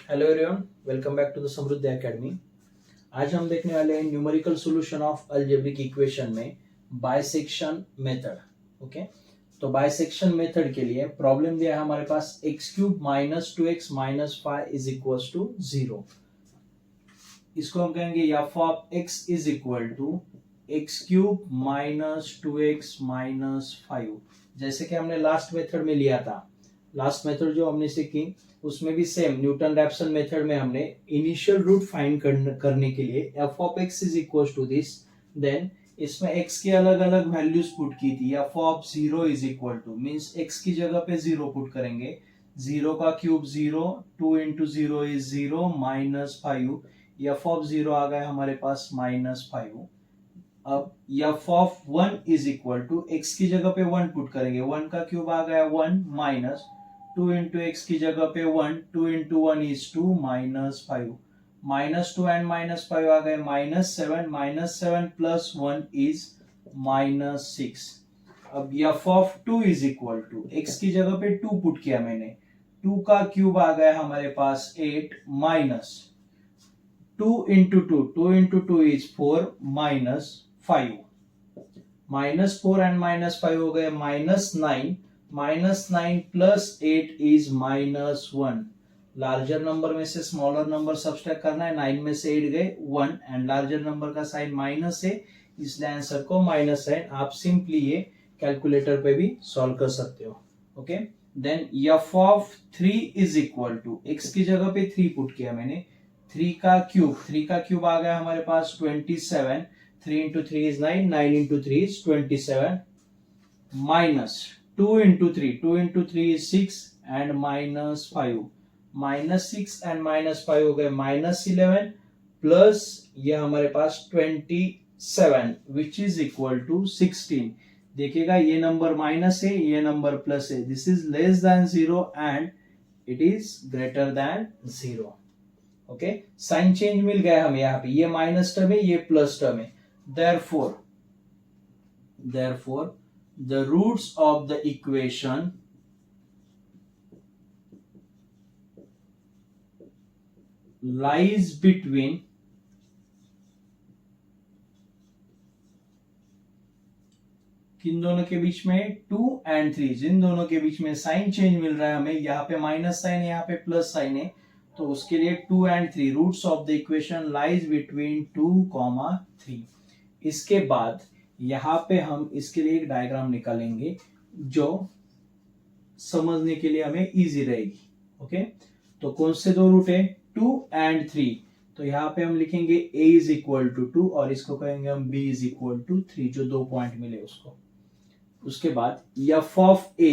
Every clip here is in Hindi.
Hello everyone, welcome back to the Samriddhi academy. आज हम देखने वाले हैं numerical solution of algebraic equation में बाइसेक्शन मेथड। ओके, तो बाइसेक्शन मेथड के लिए प्रॉब्लम दिया है हमारे पास x cube minus 2x minus 5 is equal to 0। इसको हम कहेंगे f of x is equal to x cube minus 2x minus 5। जैसे कि हमने लास्ट मेथड में लिया था, लास्ट मेथड जो हमने सीखी उसमें भी सेम न्यूटन रैप्सन मेथड में हमने इनिशियल रूट फाइंड करने के लिए F of x is equal to this, then इसमें x की अलग अलग वैल्यूज पुट की थी। F of 0 is equal to means x की जगह पे 0 पुट करेंगे, 0 का cube 0, 2 into 0 is 0 minus 5। F of 0 आ गया हमारे पास माइनस 5। अब F of 1 is equal to x की जगह पे 1 पुट करेंगे, 1 का क्यूब आ गया 1 माइनस 2 इंटू एक्स की जगह पे 1, 2 into 1 is 2 minus 5। Minus 2 and minus 5 आ गए minus 7, minus 7 plus 1 is minus 6। अब F of 2 is equal to X की जगह पे 2 पुट किया मैंने, 2 का क्यूब आ गया हमारे पास 8 minus 2 into 2, 2 into 2 is 4 minus 5। Minus 4 and minus 5 हो गए minus 9, minus 9 plus 8 is minus 1। Larger number में से स्मॉलर नंबर सब्सट्रैक्ट करना है, 9 में से 8 गए 1 एंड लार्जर नंबर का साइन माइनस है, इसलिए आंसर को माइनस है। आप सिंपली ये कैलकुलेटर पे भी सॉल्व कर सकते हो। Okay, then F of 3 is equal to X की जगह पे 3 पुट किया मैंने, 3 का क्यूब आ गया हमारे पास 27, 3 into 3 is 9, 9 into 3 is 27, minus 2 into 3, 2 into 3 is 6 and minus 5, minus 6 and minus 5 हो गए minus 11 प्लस ये हमारे पास 27 which is equal to 16। देखिएगा ये नंबर माइनस है, ये नंबर प्लस है, this is less than 0 and it is greater than 0। Okay, sign change मिल गया हमें, यहाँ पे ये माइनस टर्म है, ये प्लस टर्म है। Therefore, the roots of the equation lies between किन दोनों के बीच में 2 and 3। जिन दोनों के बीच में साइन चेंज मिल रहा है हमें, यहाँ पे माइनस साइन है, यहाँ पे प्लस साइन है, तो उसके लिए 2 and 3 roots of the equation lies between 2, 3। इसके बाद यहाँ पे हम इसके लिए एक डायग्राम निकालेंगे जो समझने के लिए हमें इजी रहेगी। ओके, तो कौन से दो रूट है 2 and 3, तो यहाँ पे हम लिखेंगे a इज इक्वल टू 2 और इसको कहेंगे हम b इज इक्वल टू 3, जो 2 पॉइंट मिले उसको। उसके बाद एफ ऑफ a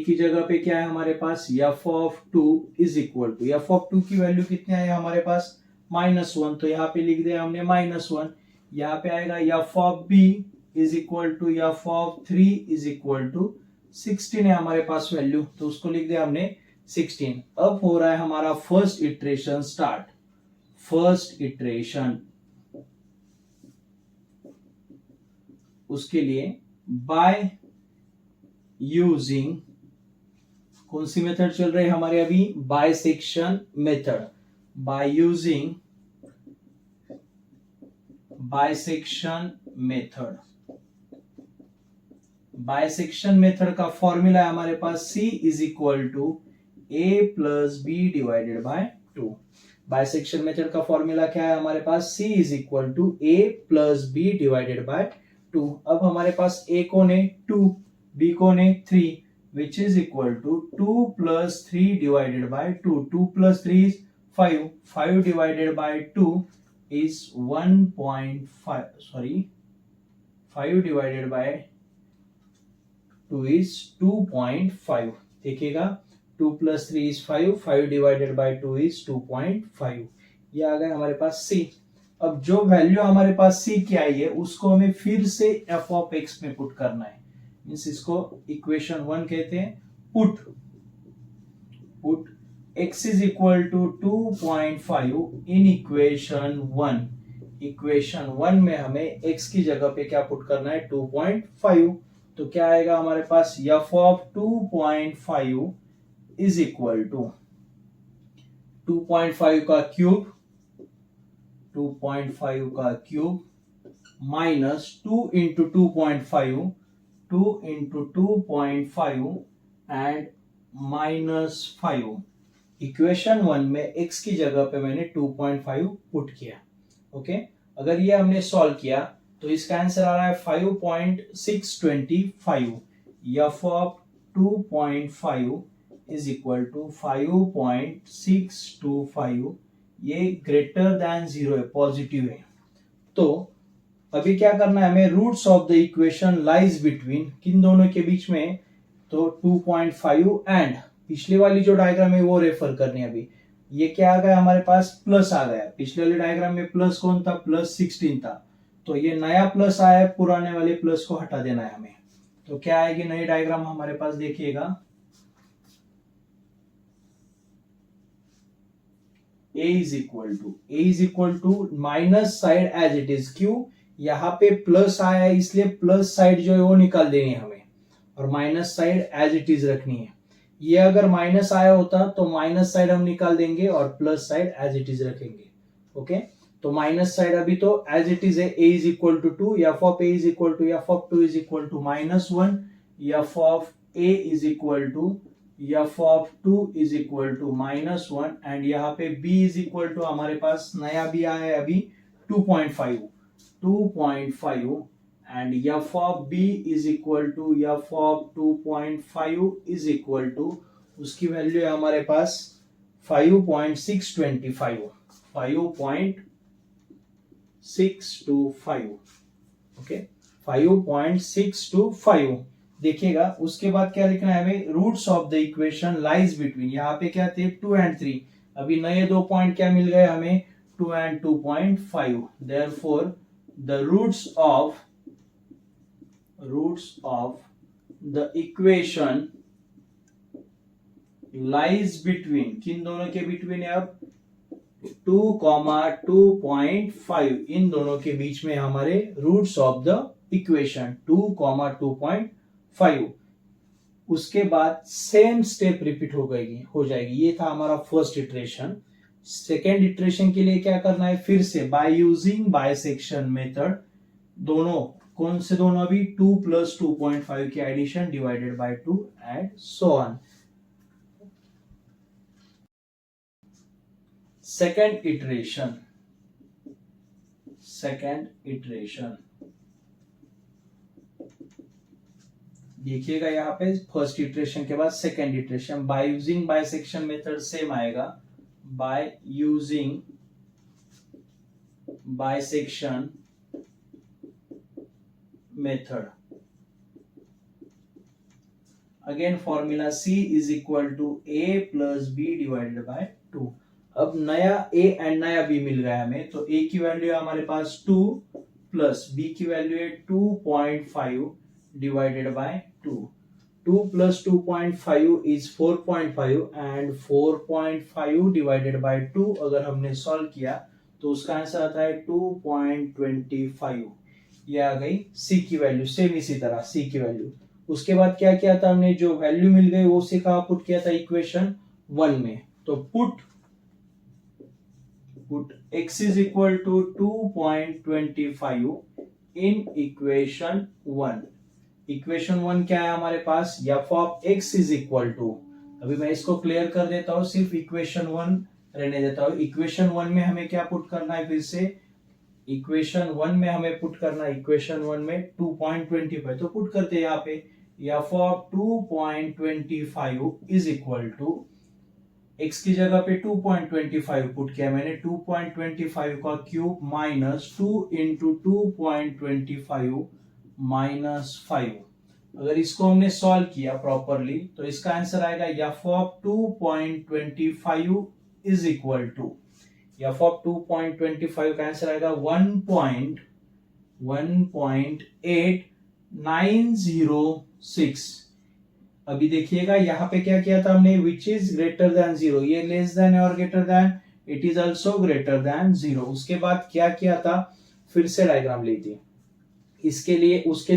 की जगह पे क्या है हमारे पास, f of 2 is equal to, F of 2 की वैल्यू कितनी है हमारे पास -1, तो यहाँ पे लिख दिया हमने -1। यहाँ पे आएगा F of b is equal to F of 3 is equal to 16 है हमारे पास वैल्यू, तो उसको लिख दिया हमने 16। अब हो रहा है हमारा first iteration start. First iteration, उसके लिए बाय यूजिंग कौन सी मेथड चल रही है हमारे अभी, bisection method. By using bisection method, bisection method का फॉर्मूला है हमारे पास c is equal to a plus B divided by 2। Bisection method का फॉर्मूला क्या है हमारे पास, c is equal to a plus B divided by 2। अब हमारे पास a कौन है 2, b कौन है 3, which is equal to 2 plus 3 divided by 2, 2 plus 3 is 5, 5 divided by 2 is 1.5, sorry 5 divided by 2 is 2.5। देखिएगा 2 plus 3 is 5, 5 divided by 2 is 2.5। ये आ गया हमारे पास c। अब जो वैल्यू हमारे पास c की आई है उसको हमें फिर से f ऑफ x में पुट करना है, मींस इसको इक्वेशन 1 कहते हैं। Put x is equal to 2.5 in equation 1। Equation 1 में हमें x की जगह पे क्या पुट करना है 2.5, तो क्या आएगा हमारे पास f of 2.5 is equal to 2.5 का क्यूब 2.5 का cube minus 2 into 2.5 2 into 2.5 and minus 5। Equation 1 में x की जगह पे मैंने 2.5 पुट किया। ओके, अगर ये हमने सॉल्व किया तो इसका आंसर आ रहा है 5.625। F of 2.5 is equal to 5.625। ये ग्रेटर देन 0 है, पॉजिटिव है। तो अभी क्या करना है हमें, roots of the equation lies between, किन दोनों के बीच में, तो 2.5 एंड पिछली वाली जो डायग्राम है वो रेफर करनी है। अभी ये क्या आ गया हमारे पास, प्लस आ गया। पिछले वाले डायग्राम में प्लस कौन था, प्लस 16 था। तो ये नया प्लस आया है, पुराने वाले प्लस को हटा देना है हमें। तो क्या आएगी नई डायग्राम हमारे पास, देखिएगा a is equal to minus side as it is. क्यों, यहाँ पे प्लस आया है इसलिए प्लस साइड जो है वो निकाल देनी है हमें और minus side as it is रखनी है। ये अगर माइनस आया होता तो माइनस साइड हम निकाल देंगे और plus side as it is रखेंगे। ओके, तो माइनस साइड अभी तो एज इट इज है, a is equal to 2, F of a is equal to F of 2 is equal to -1, F of a is equal to F of 2 is equal to -1 and यहाँ पे b इज इक्वल टू हमारे पास नया b आया है अभी 2.5 and f of b is equal to f of 2.5 is equal to, उसकी वैल्यू है हमारे पास 5.625 5.625। ओके, 5.625। देखिएगा उसके बाद क्या लिखना है हमें, roots of the equation lies between, यहाँ पे क्या थे 2 and 3। अभी नए दो पॉइंट क्या मिल गए हमें, 2 and 2.5। Therefore the roots of the equation lies between, किन दोनों के बिटवीन है अब, 2, 2.5। इन दोनों के बीच में हमारे रूट्स ऑफ द इक्वेशन 2, 2.5। उसके बाद सेम स्टेप रिपीट हो जाएगी। ये था हमारा फर्स्ट इटरेशन। सेकेंड इटरेशन के लिए क्या करना है, फिर से बाय यूजिंग बायसेक्शन मेथड, दोनों कौन से दोनों, अभी 2 प्लस 2.5 की addition divided by 2 and so on. Second iteration देखिएगा यहाँ पे, फर्स्ट इटरेशन के बाद second iteration by using bisection method same आएगा, by using bisection method. Again formula C is equal to A plus B divided by 2। अब नया A एंड नया B मिल गया हमें, तो A की वैल्यू है हमारे पास 2 प्लस B की वैल्यू है 2.5 divided by 2। 2 plus 2.5 is 4.5 and 4.5 divided by 2 अगर हमने सॉल्व किया तो उसका आंसर आता है 2.25। ये आ गई C की वैल्यू, सेम इसी तरह C की वैल्यू। उसके बाद क्या किया था हमने, जो वैल्यू मिल गई वो से कहा पुट किया था इक्वेशन 1 में। तो put x is equal to 2.25 in equation 1। Equation 1 क्या है हमारे पास, f of x is equal to, अभी मैं इसको क्लियर कर देता हूं, सिर्फ इक्वेशन 1 रहने देता हूं। इक्वेशन 1 में हमें क्या पुट करना है, फिर से इक्वेशन 1 में हमें पुट करना है, इक्वेशन 1 में 2.25 तो पुट करते हैं यहाँ पे, f of 2.25 is equal to, x की जगह पे 2.25 पुट किया मैंने, 2.25 का क्यूब माइनस 2 इंटू 2.25 माइनस 5। अगर इसको हमने सॉल्व किया प्रॉपरली तो इसका आंसर आएगा f of 2.25 is equal to, f of 2.25 का आंसर आएगा 1.1896। अभी देखिएगा यहाँ पे क्या किया था हमने, विच इज ग्रेटर देन 0, ये लेस देन है और greater than, it is also greater than 0। उसके बाद क्या किया था, फिर से डायग्राम ली थी, उसके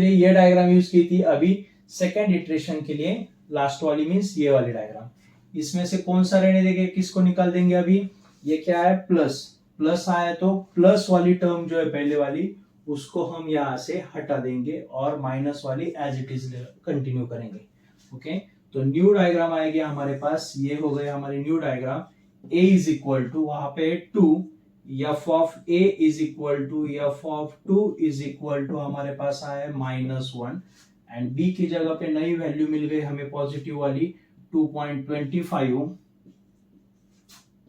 लिए ये डायग्राम यूज की थी। अभी सेकेंड इटरेशन के लिए लास्ट वाली मींस ये वाली डायग्राम, इसमें से कौन सा रहने देंगे, किसको निकाल देंगे? अभी ये क्या है, प्लस, प्लस आया तो प्लस वाली टर्म जो है पहले वाली उसको हम यहाँ से हटा देंगे और माइनस वाली एज इट इज कंटिन्यू करेंगे। ओके, तो न्यू डायग्राम आएगी हमारे पास, ये हो गया हमारी new diagram. a is equal to वहां पे 2, F of a is equal to F of 2 is equal to हमारे पास आया -1 एंड b की जगह पे नई वैल्यू मिल गई हमें पॉजिटिव वाली 2.25।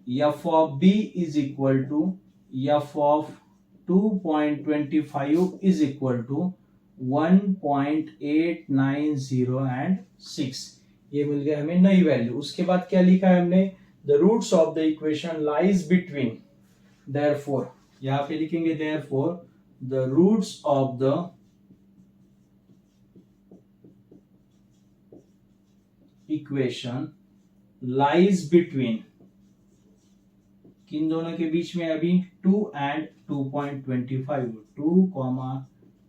F of b is equal to F of 2.25 is equal to 1.890 and 6, ये मिल गया हमें नई वैल्यू। उसके बाद क्या लिखा है हमने, the roots of the equation lies between, therefore यहां पे लिखेंगे therefore the roots of the equation lies between, किन दोनों के बीच में अभी 2 एंड 2.25,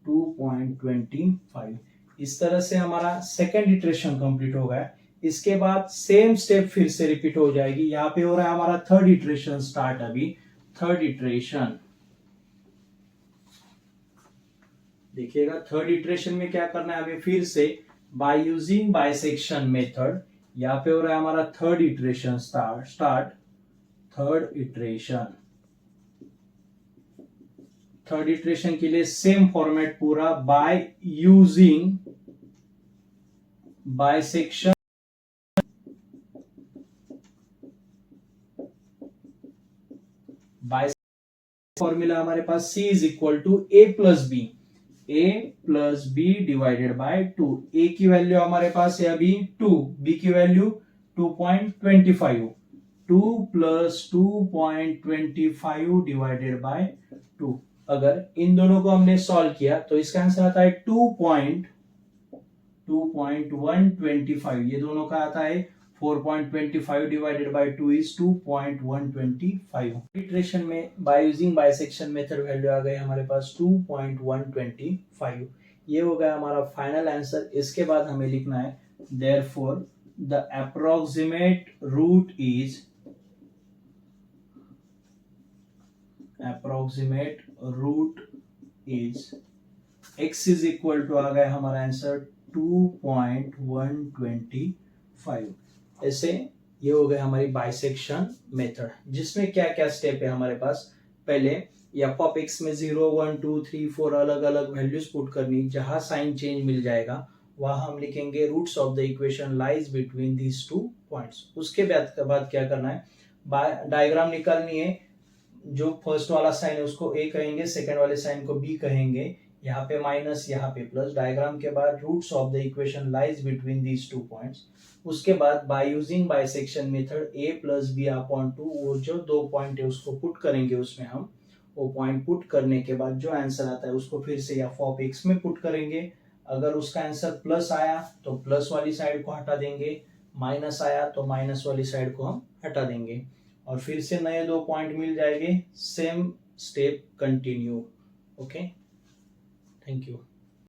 2.25। इस तरह से हमारा सेकेंड इटरेशन कंप्लीट हो गया। इसके बाद सेम स्टेप फिर से रिपीट हो जाएगी। यहाँ पे हो रहा है हमारा थर्ड इटरेशन स्टार्ट। अभी थर्ड इटरेशन देखिएगा, थर्ड इटरेशन में क्या करना है हमें, फिर से बाय यूजिंग बाइसेक्शन मेथड, यहाँ पे हो रहा है हमारा third iteration start. Third iteration के लिए सेम फॉर्मेट पूरा, बाय यूजिंग बाइसेक्शन फॉर्मूला हमारे पास c is equal to a plus B divided by 2। a की वैल्यू हमारे पास है अभी 2, b की वैल्यू 2.25, 2 प्लस 2.25 डिवाइडेड बाय 2। अगर इन दोनों को हमने सॉल्व किया तो इसका आंसर आता है 2.125। ये दोनों का आता है 4.25 डिवाइडेड बाय 2 इज 2.125। इटरेशन में by using bisection method value आ गई हमारे पास 2.125। ये हो गया हमारा फाइनल आंसर। इसके बाद हमें लिखना है therefore the approximate root is x is equal to आ गया हमारा आंसर 2.125। ऐसे ये हो गया हमारी बाइसेक्शन मेथड, जिसमें क्या क्या स्टेप है हमारे पास। पहले एफ ऑफ एक्स में 0, 1, 2, 3, 4 अलग अलग वैल्यूज पुट करनी, जहां साइन चेंज मिल जाएगा वहां हम लिखेंगे roots of the equation lies between these 2 points. उसके बाद क्या करना है, डायग्राम निकालनी है। जो फर्स्ट वाला साइन है उसको ए कहेंगे, सेकेंड वाले साइन को बी कहेंगे, यहाँ पे माइनस यहाँ पे प्लस। डायग्राम के बाद roots of the equation lies between these 2 points. उसके बाद by using bisection method a plus B upon 2, वो जो 2 पॉइंट है उसको पुट करेंगे उसमें हम। वो पॉइंट पुट करने के बाद जो आंसर आता है उसको फिर से एफ ऑफ एक्स में पुट करेंगे। अगर उसका आंसर प्लस आया तो प्लस वाली साइड को हटा देंगे, माइनस आया तो माइनस वाली साइड को हम हटा देंगे और फिर से नए 2 पॉइंट मिल जाएंगे। Same step continue. Okay, thank you.